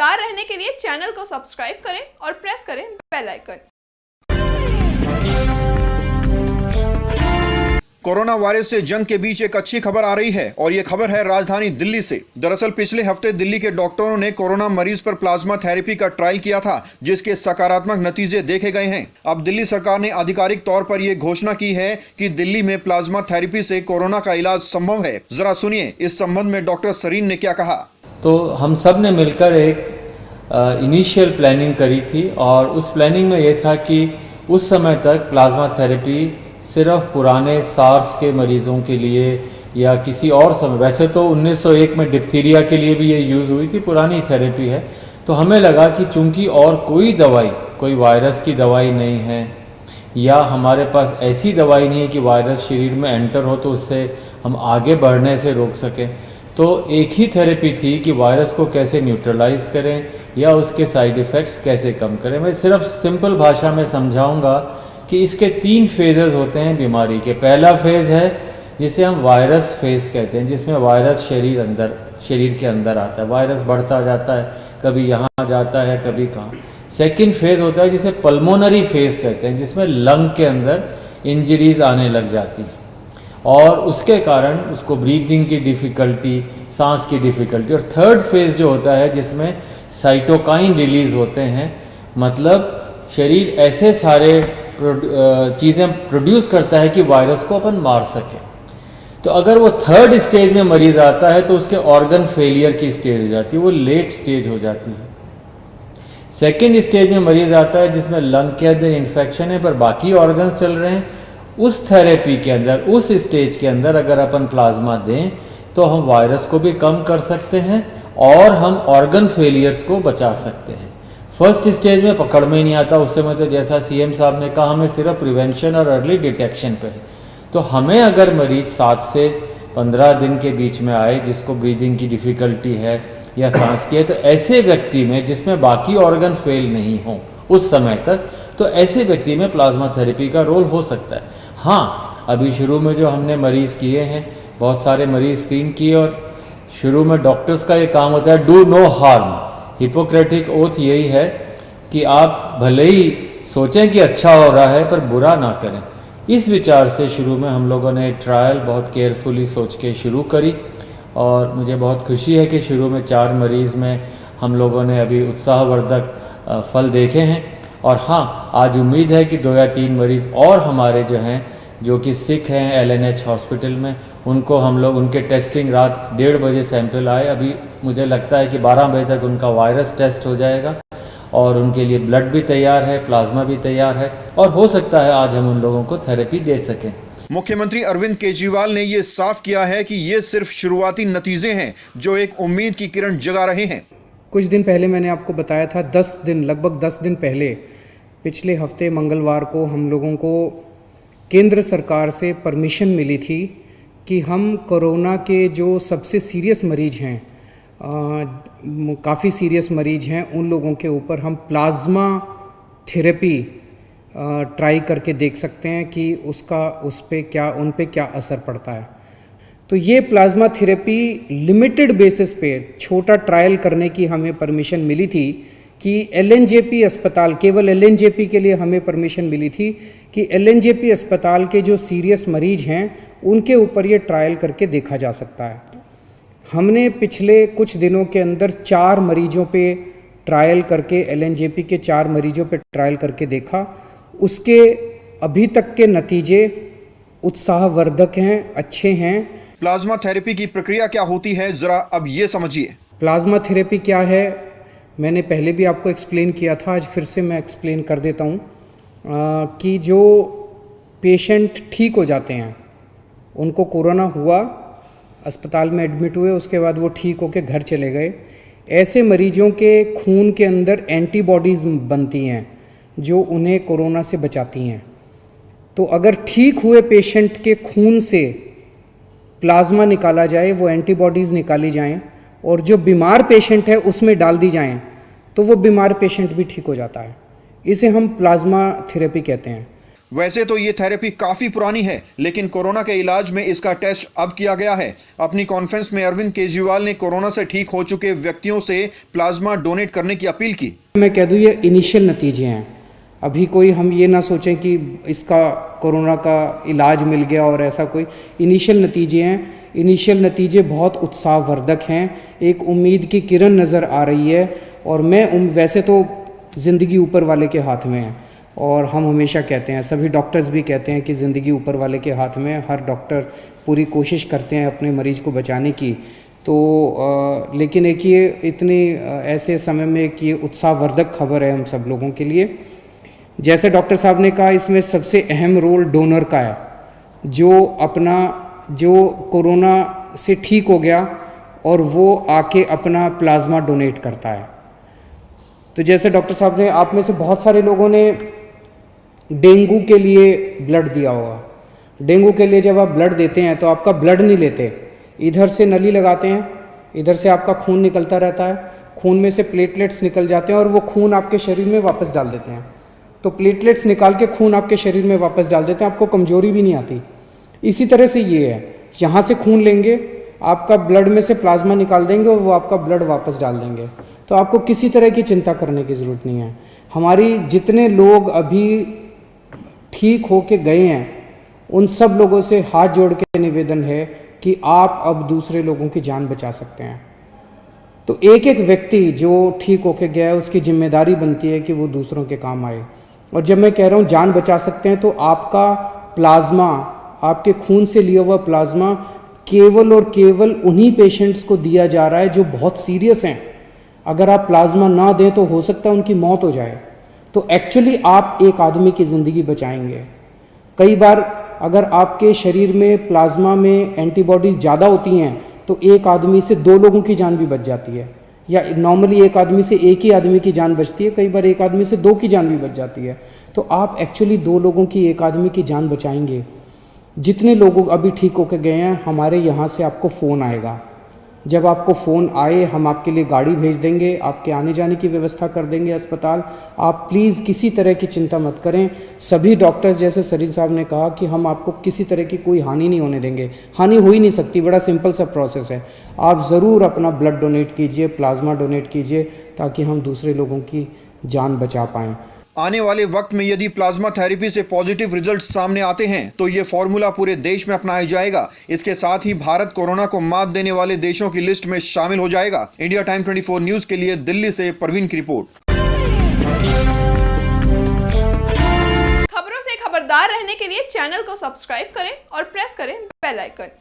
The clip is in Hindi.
खबरदार रहने के लिए चैनल को सब्सक्राइब करें और प्रेस करें बेल आइकन। कोरोना वायरस से जंग के बीच एक अच्छी खबर आ रही है और ये खबर है राजधानी दिल्ली से। दरअसल पिछले हफ्ते दिल्ली के डॉक्टरों ने कोरोना मरीज पर प्लाज्मा थेरेपी का ट्रायल किया था, जिसके सकारात्मक नतीजे देखे गए हैं। अब दिल्ली सरकार ने आधिकारिक तौर पर यह घोषणा की है कि दिल्ली में प्लाज्मा थेरेपी से कोरोना का इलाज संभव है। जरा सुनिए इस संबंध में डॉक्टर सरीन ने क्या कहा। तो हम सब ने मिलकर एक इनिशियल प्लानिंग करी थी और उस प्लानिंग में ये था कि उस समय तक प्लाज्मा थेरेपी सिर्फ पुराने सार्स के मरीज़ों के लिए या किसी और समय, वैसे तो 1901 में डिप्थीरिया के लिए भी ये यूज़ हुई थी, पुरानी थेरेपी है। तो हमें लगा कि चूंकि और कोई वायरस की दवाई नहीं है या हमारे पास ऐसी दवाई नहीं है कि वायरस शरीर में एंटर हो तो उससे हम आगे बढ़ने से रोक सकें, तो एक ही थेरेपी थी कि वायरस को कैसे न्यूट्रलाइज करें या उसके साइड इफ़ेक्ट्स कैसे कम करें। मैं सिर्फ सिंपल भाषा में समझाऊंगा कि इसके 3 फेजेस होते हैं बीमारी के। पहला फेज़ है जिसे हम वायरस फेज़ कहते हैं, जिसमें वायरस शरीर के अंदर आता है, वायरस बढ़ता जाता है, कभी यहाँ जाता है कभी कहाँ। सेकंड फेज़ होता है जिसे पल्मोनरी फेज़ कहते हैं, जिसमें लंग के अंदर इंजरीज आने लग जाती है और उसके कारण उसको ब्रीदिंग की डिफ़िकल्टी, सांस की डिफ़िकल्टी। और थर्ड फेज़ जो होता है जिसमें साइटोकाइन रिलीज़ होते हैं, मतलब शरीर ऐसे सारे चीज़ें प्रोड्यूस करता है कि वायरस को अपन मार सके। तो अगर वो थर्ड स्टेज में मरीज आता है तो उसके ऑर्गन फेलियर की स्टेज हो जाती है, वो लेट स्टेज हो जाती है। सेकेंड स्टेज में मरीज आता है जिसमें लंग के अंदर इन्फेक्शन है पर बाकी ऑर्गन्स चल रहे हैं। उस थेरेपी के अंदर, उस स्टेज के अंदर अगर अपन प्लाज्मा दें तो हम वायरस को भी कम कर सकते हैं और हम ऑर्गन फेलियर्स को बचा सकते हैं। फर्स्ट स्टेज में पकड़ में ही नहीं आता, उस समय तो जैसा सीएम साहब ने कहा हमें सिर्फ प्रिवेंशन और अर्ली डिटेक्शन पे है। तो हमें अगर मरीज 7 से 15 दिन के बीच में आए जिसको ब्रीदिंग की डिफ़िकल्टी है या सांस की है, तो ऐसे व्यक्ति में जिसमें बाकी ऑर्गन फेल नहीं हो उस समय तक, तो ऐसे व्यक्ति में प्लाज्मा थेरेपी का रोल हो सकता है। हाँ, अभी शुरू में जो हमने मरीज़ किए हैं, बहुत सारे मरीज़ स्क्रीन किए और शुरू में डॉक्टर्स का ये काम होता है do no harm. Hippocratic oath यही है कि आप भले ही सोचें कि अच्छा हो रहा है पर बुरा ना करें। इस विचार से शुरू में हम लोगों ने ट्रायल बहुत केयरफुली सोच के शुरू करी और मुझे बहुत खुशी है कि शुरू में 4 मरीज़ में हम लोगों ने अभी उत्साहवर्धक फल देखे हैं। और हाँ, आज उम्मीद है कि 2 या 3 मरीज़ और हमारे जो हैं, जो कि सिक हैं LNH हॉस्पिटल में, उनको हम लोग उनके टेस्टिंग रात 1:30 बजे सैंपल आए। अभी मुझे लगता है कि 12 बजे तक उनका वायरस टेस्ट हो जाएगा और उनके लिए ब्लड भी तैयार है, प्लाज्मा भी तैयार है और हो सकता है आज हम उन लोगों को थेरेपी दे सकें। मुख्यमंत्री अरविंद केजरीवाल ने ये साफ किया है कि ये सिर्फ शुरुआती नतीजे हैं जो एक उम्मीद की किरण जगा रहे हैं। कुछ दिन पहले मैंने आपको बताया था, लगभग 10 दिन पहले, पिछले हफ्ते मंगलवार को हम लोगों को केंद्र सरकार से परमिशन मिली थी कि हम कोरोना के जो सबसे सीरियस मरीज हैं, काफ़ी सीरियस मरीज हैं, उन लोगों के ऊपर हम प्लाज्मा थेरेपी ट्राई करके देख सकते हैं कि उन पे क्या असर पड़ता है। तो ये प्लाज्मा थेरेपी लिमिटेड बेसिस पे छोटा ट्रायल करने की हमें परमिशन मिली थी कि LNJP अस्पताल, केवल LNJP के लिए हमें परमिशन मिली थी कि LNJP अस्पताल के जो सीरियस मरीज हैं उनके ऊपर ये ट्रायल करके देखा जा सकता है। हमने पिछले कुछ दिनों के अंदर 4 मरीजों पे ट्रायल करके, LNJP के 4 मरीजों पे ट्रायल करके देखा। उसके अभी तक के नतीजे उत्साहवर्धक हैं, अच्छे हैं। प्लाज्मा थेरेपी की प्रक्रिया क्या होती है, जरा अब ये समझिए। प्लाज्मा थेरेपी क्या है मैंने पहले भी आपको एक्सप्लेन किया था, आज फिर से मैं एक्सप्लेन कर देता हूँ कि जो पेशेंट ठीक हो जाते हैं, उनको कोरोना हुआ, अस्पताल में एडमिट हुए, उसके बाद वो ठीक होकर घर चले गए, ऐसे मरीजों के खून के अंदर एंटीबॉडीज़ बनती हैं जो उन्हें कोरोना से बचाती हैं। तो अगर ठीक हुए पेशेंट के खून से प्लाज्मा निकाला जाए, वो एंटीबॉडीज़ निकाली जाएं और जो बीमार पेशेंट है उसमें डाल दी जाएं, तो वो बीमार पेशेंट भी ठीक हो जाता है। इसे हम प्लाज्मा थेरेपी कहते हैं। वैसे तो ये थेरेपी काफी पुरानी है, लेकिन कोरोना के इलाज में इसका टेस्ट अब किया गया है। अपनी कॉन्फ्रेंस में अरविंद केजरीवाल ने कोरोना से ठीक हो चुके व्यक्तियों से प्लाज्मा डोनेट करने की अपील की। मैं कह दूं ये इनिशियल नतीजे हैं, अभी कोई हम ये ना सोचें कि इसका कोरोना का इलाज मिल गया और ऐसा कोई इनिशियल नतीजे हैं। इनिशियल नतीजे बहुत उत्साहवर्धक हैं, एक उम्मीद की किरण नज़र आ रही है। और मैं वैसे तो ज़िंदगी ऊपर वाले के हाथ में है और हम हमेशा कहते हैं, सभी डॉक्टर्स भी कहते हैं कि ज़िंदगी ऊपर वाले के हाथ में है। हर डॉक्टर पूरी कोशिश करते हैं अपने मरीज़ को बचाने की। तो लेकिन एक ये इतनी ऐसे समय में एक ये उत्साहवर्धक खबर है हम सब लोगों के लिए। जैसे डॉक्टर साहब ने कहा, इसमें सबसे अहम रोल डोनर का है, जो कोरोना से ठीक हो गया और वो आके अपना प्लाज्मा डोनेट करता है। तो जैसे डॉक्टर साहब ने, आप में से बहुत सारे लोगों ने डेंगू के लिए ब्लड दिया होगा। डेंगू के लिए जब आप ब्लड देते हैं तो आपका ब्लड नहीं लेते, इधर से नली लगाते हैं, इधर से आपका खून निकलता रहता है, खून में से प्लेटलेट्स निकल जाते हैं और वो खून आपके शरीर में वापस डाल देते हैं। तो प्लेटलेट्स निकाल के खून आपके शरीर में वापस डाल देते हैं, आपको कमजोरी भी नहीं आती। इसी तरह से ये है, यहाँ से खून लेंगे, आपका ब्लड में से प्लाज्मा निकाल देंगे और वो आपका ब्लड वापस डाल देंगे। तो आपको किसी तरह की चिंता करने की ज़रूरत नहीं है। हमारी जितने लोग अभी ठीक हो के गए हैं, उन सब लोगों से हाथ जोड़ के निवेदन है कि आप अब दूसरे लोगों की जान बचा सकते हैं। तो एक एक व्यक्ति जो ठीक होके गया है, उसकी जिम्मेदारी बनती है कि वो दूसरों के काम आए। और जब मैं कह रहा हूँ जान बचा सकते हैं, तो आपका प्लाज्मा, आपके खून से लिया हुआ प्लाज्मा केवल और केवल उन्हीं पेशेंट्स को दिया जा रहा है जो बहुत सीरियस हैं। अगर आप प्लाज्मा ना दें तो हो सकता है उनकी मौत हो जाए। तो एक्चुअली आप एक आदमी की ज़िंदगी बचाएंगे। कई बार अगर आपके शरीर में प्लाज्मा में एंटीबॉडीज़ ज़्यादा होती हैं तो एक आदमी से 2 लोगों की जान भी बच जाती है, या नॉर्मली एक आदमी से एक ही आदमी की जान बचती है, कई बार एक आदमी से 2 की जान भी बच जाती है। तो आप एक्चुअली 2 लोगों की, एक आदमी की जान बचाएंगे। जितने लोग अभी ठीक होकर गए हैं, हमारे यहाँ से आपको फ़ोन आएगा। जब आपको फ़ोन आए, हम आपके लिए गाड़ी भेज देंगे, आपके आने जाने की व्यवस्था कर देंगे अस्पताल। आप प्लीज़ किसी तरह की चिंता मत करें। सभी डॉक्टर्स, जैसे सरीन साहब ने कहा, कि हम आपको किसी तरह की कोई हानि नहीं होने देंगे। हानि हो ही नहीं सकती, बड़ा सिंपल सा प्रोसेस है। आप ज़रूर अपना ब्लड डोनेट कीजिए, प्लाज्मा डोनेट कीजिए, ताकि हम दूसरे लोगों की जान बचा पाएँ। आने वाले वक्त में यदि प्लाज्मा थेरेपी से पॉजिटिव रिजल्ट्स सामने आते हैं तो ये फॉर्मूला पूरे देश में अपनाया जाएगा। इसके साथ ही भारत कोरोना को मात देने वाले देशों की लिस्ट में शामिल हो जाएगा। इंडिया टाइम 24 न्यूज़ के लिए दिल्ली से परवीन की रिपोर्ट। खबरों से खबरदार रहने के लिए चैनल को सब्सक्राइब करें और प्रेस करें बेल आइकन।